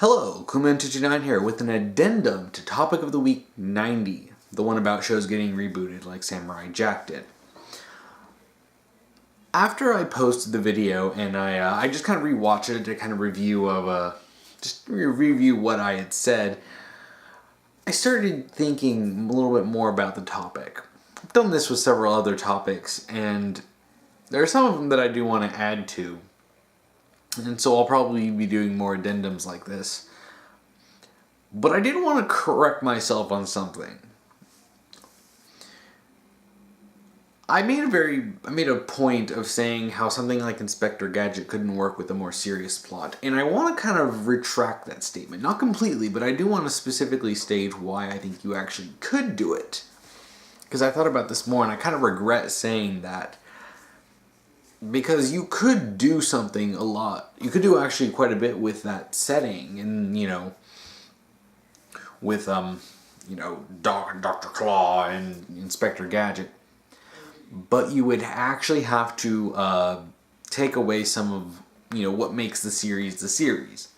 Hello, Kuman229 here with an addendum to Topic of the Week 90, the one about shows getting rebooted like Samurai Jack did. After I posted the video and I just kind of rewatched it to kind of review what I had said, I started thinking a little bit more about the topic. I've done this with several other topics, and there are some of them that I do want to add to. And so I'll probably be doing more addendums like this. But I did want to correct myself on something. I made a point of saying how something like Inspector Gadget couldn't work with a more serious plot. And I want to kind of retract that statement. Not completely, but I do want to specifically state why I think you actually could do it. Because I thought about this more and I kind of regret saying that. Because you could do something a lot. You could do actually quite a bit with that setting, and with Dr. Claw and Inspector Gadget. But you would actually have to take away some of what makes the series the series.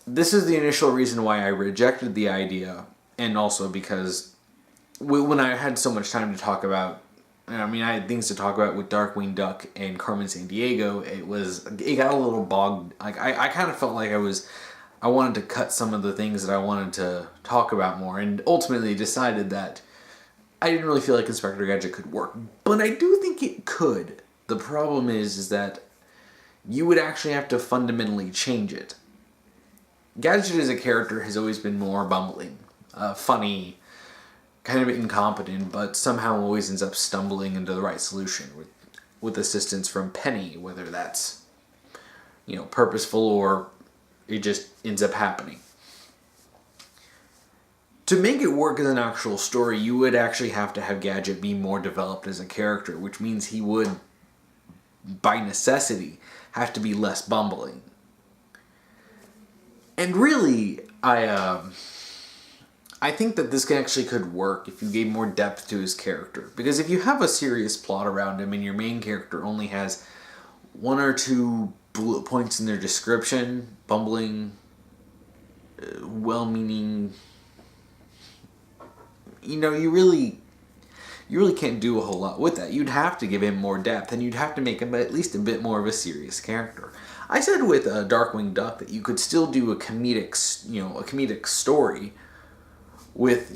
This is the initial reason why I rejected the idea, and also because when I had so much time to talk about. I had things to talk about with Darkwing Duck and Carmen Sandiego. It got a little bogged. Like I kind of felt like I wanted to cut some of the things that I wanted to talk about more, and ultimately decided that I didn't really feel like Inspector Gadget could work. But I do think it could. The problem is that you would actually have to fundamentally change it. Gadget as a character has always been more bumbling, funny, kind of incompetent, but somehow always ends up stumbling into the right solution with assistance from Penny, whether that's purposeful or it just ends up happening. To make it work as an actual story, you would actually have to have Gadget be more developed as a character, which means he would, by necessity, have to be less bumbling. And really, I think that this actually could work if you gave more depth to his character. Because if you have a serious plot around him and your main character only has one or two bullet points in their description, bumbling, well-meaning, you really can't do a whole lot with that. You'd have to give him more depth, and you'd have to make him at least a bit more of a serious character. I said with Darkwing Duck that you could still do a comedic story with,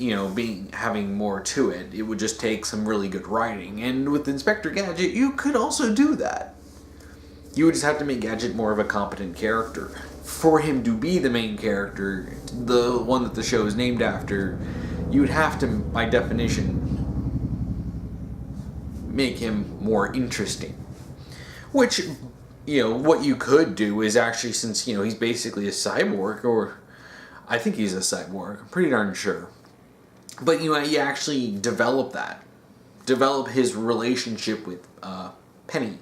having more to it. It would just take some really good writing. And with Inspector Gadget, you could also do that. You would just have to make Gadget more of a competent character. For him to be the main character, the one that the show is named after, you would have to, by definition, make him more interesting. Which, what you could do is actually, since, he's basically a cyborg, or I think he's a cyborg. I'm pretty darn sure. But you actually develop that. Develop his relationship with Penny.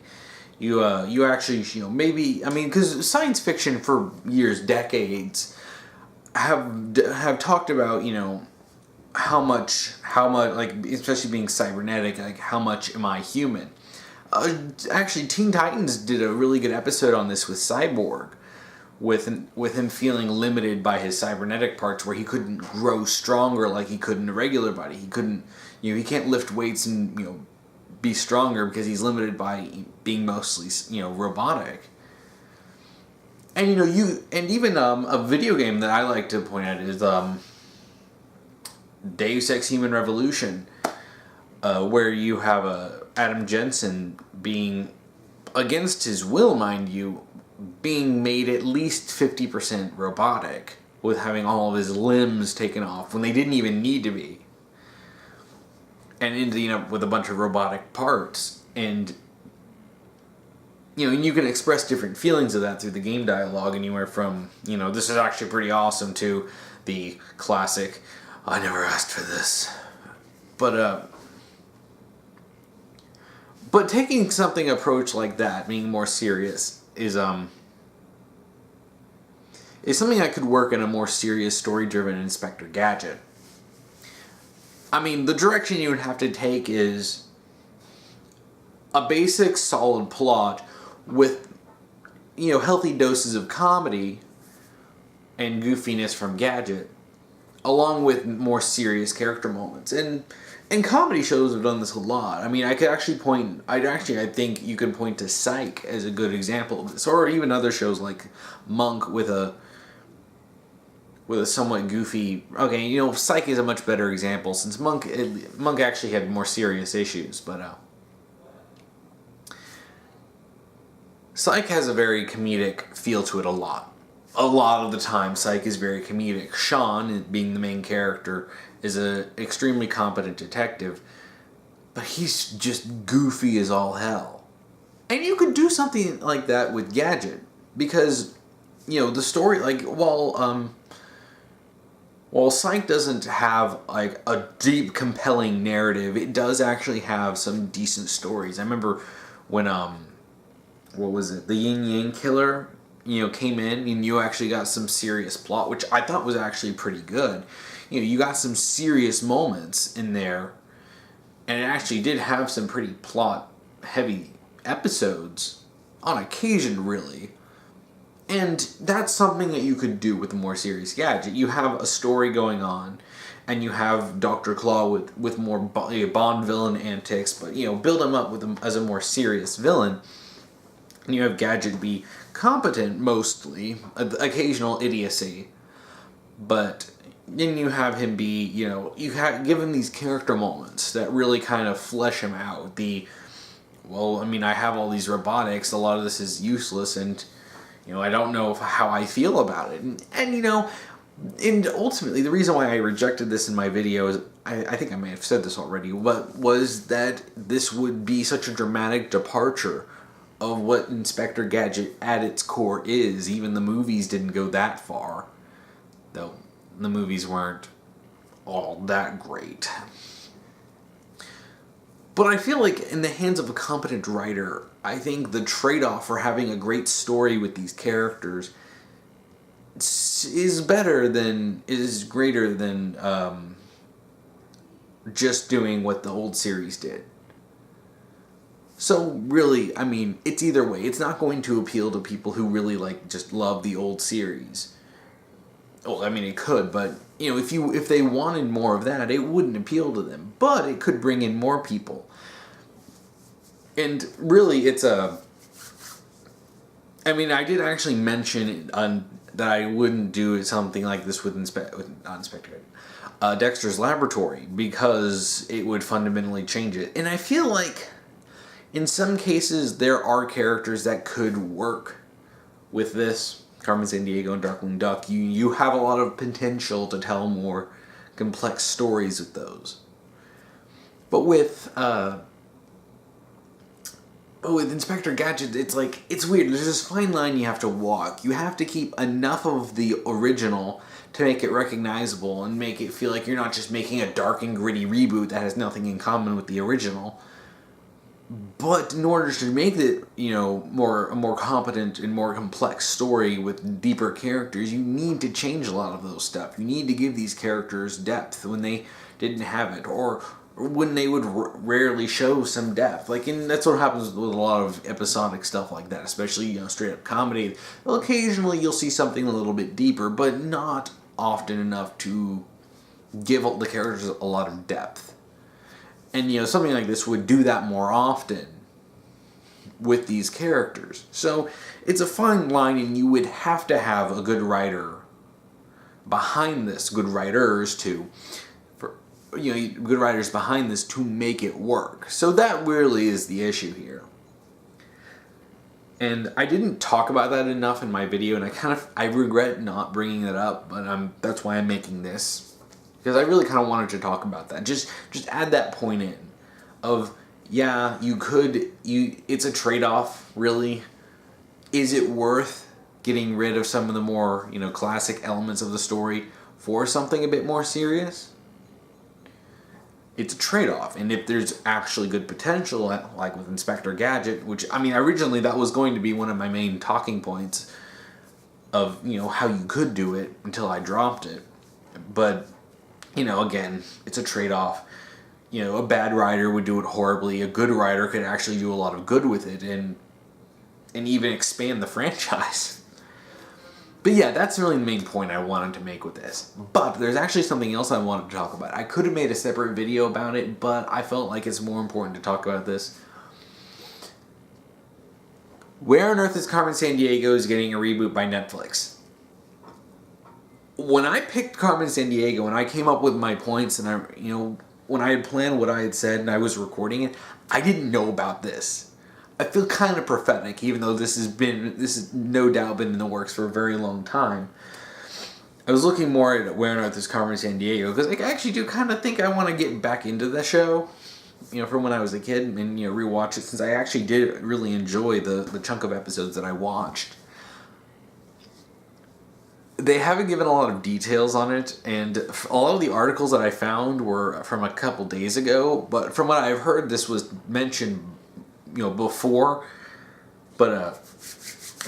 You actually, maybe, because science fiction for years, decades, have talked about, how much, like, especially being cybernetic, like, how much am I human? Actually, Teen Titans did a really good episode on this with Cyborg. With him feeling limited by his cybernetic parts, where he couldn't grow stronger like he could in a regular body. He couldn't, he can't lift weights and be stronger because he's limited by being mostly robotic. And even a video game that I like to point out is Deus Ex Human Revolution, where you have Adam Jensen being, against his will, mind you, being made at least 50% robotic, with having all of his limbs taken off when they didn't even need to be, and ending up with a bunch of robotic parts. And and you can express different feelings of that through the game dialogue, anywhere from this is actually pretty awesome to the classic I never asked for this. But taking something approach like that, being more serious, is something that could work in a more serious, story-driven Inspector Gadget. The direction you would have to take is a basic, solid plot with, healthy doses of comedy, and goofiness from Gadget, along with more serious character moments. And comedy shows have done this a lot. I mean, I think you could point to Psych as a good example of this, or even other shows like Monk with a somewhat goofy. Okay, you know, Psych is a much better example since Monk actually had more serious issues, but Psych has a very comedic feel to it a lot. A lot of the time, Psych is very comedic. Sean, being the main character, is an extremely competent detective, but he's just goofy as all hell. And you could do something like that with Gadget, because, you know, the story, like, while Psych doesn't have, like, a deep, compelling narrative, it does actually have some decent stories. I remember when, what was it, the Yin Yang Killer, you know, came in, and you actually got some serious plot, which I thought was actually pretty good. You know, you got some serious moments in there, and it actually did have some pretty plot-heavy episodes, on occasion, really. And that's something that you could do with a more serious Gadget. You have a story going on, and you have Dr. Claw with more Bond villain antics, but, you know, build him up as a more serious villain. And you have Gadget be competent, mostly, occasional idiocy, but then you have him be, you know, give him these character moments that really kind of flesh him out. I have all these robotics, a lot of this is useless, and, you know, I don't know how I feel about it. And you know, and ultimately, the reason why I rejected this in my video is, I think I may have said this already, but was that this would be such a dramatic departure of what Inspector Gadget at its core is. Even the movies didn't go that far, though the movies weren't all that great. But I feel like in the hands of a competent writer, I think the trade-off for having a great story with these characters is greater than just doing what the old series did. So really, I mean, it's either way. It's not going to appeal to people who really just love the old series. Well, I mean, it could, but you know, if they wanted more of that, it wouldn't appeal to them. But it could bring in more people. And really, I did actually mention that I wouldn't do something like this with Dexter's Laboratory, because it would fundamentally change it. And I feel like in some cases, there are characters that could work with this. Carmen Sandiego and Darkwing Duck. You have a lot of potential to tell more complex stories with those. But with Inspector Gadget, it's weird. There's this fine line you have to walk. You have to keep enough of the original to make it recognizable and make it feel like you're not just making a dark and gritty reboot that has nothing in common with the original. But in order to make it, you know, a more competent and more complex story with deeper characters, you need to change a lot of those stuff. You need to give these characters depth when they didn't have it, or when they would rarely show some depth. And that's what happens with a lot of episodic stuff like that, especially, you know, straight up comedy. Well, occasionally you'll see something a little bit deeper, but not often enough to give the characters a lot of depth. And, you know, something like this would do that more often with these characters. So it's a fine line, and you would have to have a good writer behind this, good writers behind this to make it work. So that really is the issue here. And I didn't talk about that enough in my video, and I regret not bringing it up, but that's why I'm making this. Because I really kind of wanted to talk about that. Just add that point in of, yeah, it's a trade-off, really. Is it worth getting rid of some of the more, you know, classic elements of the story for something a bit more serious? It's a trade-off, and if there's actually good potential, like with Inspector Gadget, which, I mean, originally that was going to be one of my main talking points of, you know, how you could do it until I dropped it. But, you know, again, it's a trade-off. You know, a bad writer would do it horribly. A good writer could actually do a lot of good with it and even expand the franchise. But yeah, that's really the main point I wanted to make with this. But there's actually something else I wanted to talk about. I could have made a separate video about it, but I felt like it's more important to talk about this. Where on earth is Carmen Sandiego is getting a reboot by Netflix? When I picked Carmen Sandiego and I came up with my points and when I had planned what I had said and I was recording it, I didn't know about this. I feel kind of prophetic, even though this has no doubt been in the works for a very long time. I was looking more at Where on Earth is Carmen Sandiego because I actually do kind of think I want to get back into the show, from when I was a kid and rewatch it, since I actually did really enjoy the chunk of episodes that I watched. They haven't given a lot of details on it, and a lot of the articles that I found were from a couple days ago, but from what I've heard, this was mentioned, before. But,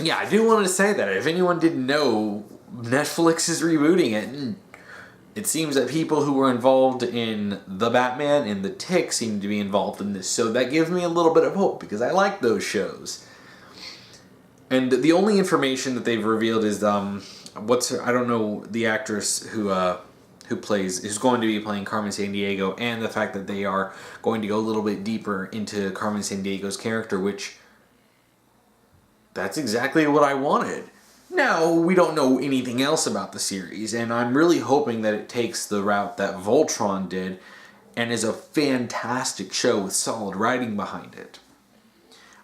yeah, I do want to say that if anyone didn't know, Netflix is rebooting it, and it seems that people who were involved in The Batman and The Tick seem to be involved in this, so that gives me a little bit of hope, because I like those shows. And the only information that they've revealed is, I don't know the actress who's going to be playing Carmen Sandiego, and the fact that they are going to go a little bit deeper into Carmen Sandiego's character, which that's exactly what I wanted. Now, we don't know anything else about the series, and I'm really hoping that it takes the route that Voltron did and is a fantastic show with solid writing behind it.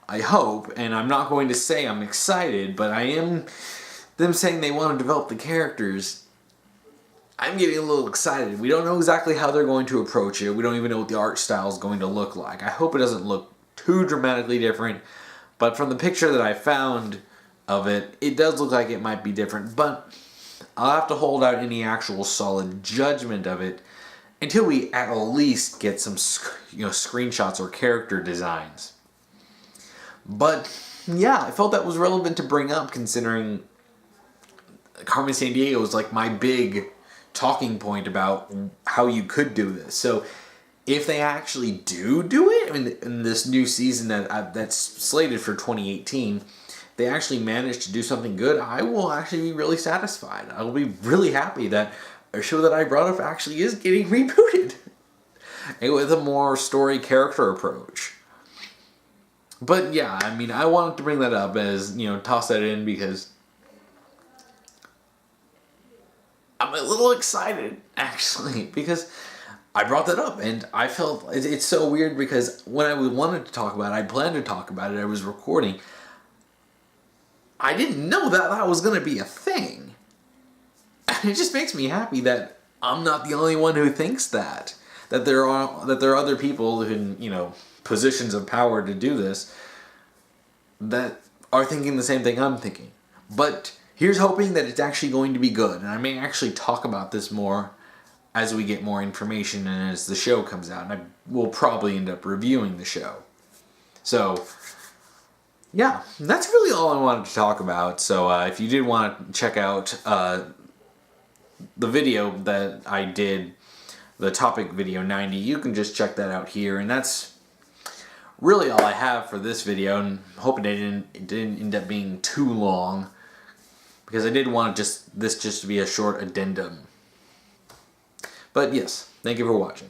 I hope, and I'm not going to say I'm excited, but I am. Them saying they want to develop the characters, I'm getting a little excited. We don't know exactly how they're going to approach it. We don't even know what the art style is going to look like. I hope it doesn't look too dramatically different, but from the picture that I found of it, it does look like it might be different, but I'll have to hold out any actual solid judgment of it until we at least get some screenshots or character designs. But yeah, I felt that was relevant to bring up, considering Carmen Sandiego was like my big talking point about how you could do this. So if they actually do it in this new season that's slated for 2018, they actually manage to do something good, I will actually be really satisfied. I will be really happy that a show that I brought up actually is getting rebooted, and with a more story character approach. But yeah, I wanted to bring that up as, toss that in because I'm a little excited, actually, because I brought that up, and I felt it's so weird because when I wanted to talk about it, I planned to talk about it, I was recording, I didn't know that was going to be a thing. And it just makes me happy that I'm not the only one who thinks that there are other people in, positions of power to do this that are thinking the same thing I'm thinking. But here's hoping that it's actually going to be good, and I may actually talk about this more as we get more information and as the show comes out, and I will probably end up reviewing the show. So, yeah, that's really all I wanted to talk about. So if you did want to check out the video that I did, the topic video 90, you can just check that out here, and that's really all I have for this video, and hoping it didn't end up being too long, because I did want this just to be a short addendum. But yes, thank you for watching.